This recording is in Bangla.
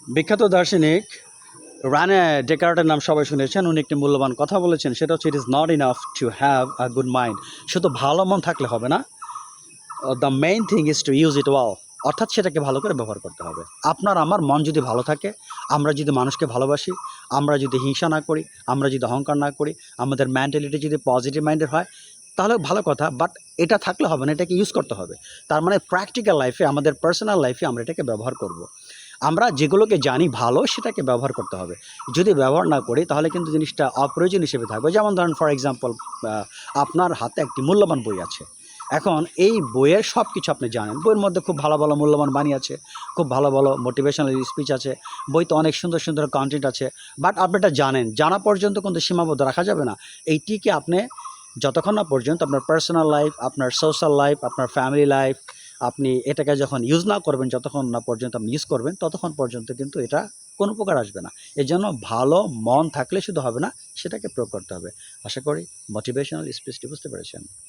বিখ্যাত দার্শনিক রানে ডেকার্টের নাম সবাই শুনেছেন। উনি একটি মূল্যবান কথা বলেছেন, সেটা হচ্ছে it is not enough to have a good mind. শুধু ভালো মন থাকলে হবে না, the main thing is to use it well. অর্থাৎ সেটাকে ভালো করে ব্যবহার করতে হবে। আপনার আমার মন যদি ভালো থাকে, আমরা যদি মানুষকে ভালোবাসি, আমরা যদি হিংসা না করি, আমরা যদি অহংকার না করি, আমাদের মেন্টালিটি যদি পজিটিভ মাইন্ডের হয়, তাহলে ভালো কথা। বাট এটা থাকলে হবে না, এটাকে ইউজ করতে হবে। তার মানে প্র্যাকটিক্যাল লাইফে, আমাদের পার্সোনাল লাইফে আমরা এটাকে ব্যবহার করব। আমরা যেগুলোকে জানি ভালো, সেটাকে ব্যবহার করতে হবে। যদি ব্যবহার না করি, তাহলে কিন্তু জিনিসটা অপ্রয়োজন হিসেবে থাকবে। যেমন ধরেন, ফর এক্সাম্পল, আপনার হাতে একটি মূল্যবান বই আছে। এখন এই বইয়ের সব কিছু আপনি জানেন। বইয়ের মধ্যে খুব ভালো ভালো মূল্যবান বাণী আছে, খুব ভালো ভালো মোটিভেশনাল স্পিচ আছে, বইতে অনেক সুন্দর সুন্দর কন্টেন্ট আছে। বাট আপনি এটা জানেন, জানা পর্যন্ত কিন্তু সীমাবদ্ধ রাখা যাবে না। এইটিকে আপনি যতক্ষণ না পর্যন্ত আপনার পার্সোনাল লাইফ, আপনার সোশ্যাল লাইফ, আপনার ফ্যামিলি লাইফ, আপনি এটাকে যখন ইউজ না করবেন, যতক্ষণ না পর্যন্ত আপনি ইউজ করবেন, ততক্ষণ পর্যন্ত কিন্তু এটা কোনো উপকার আসবে না। এই জন্য ভালো মন থাকলে শুধু হবে না, সেটাকে প্রয়োগ করতে হবে। আশা করি মোটিভেশনাল স্পিচটি বুঝতে পেরেছেন।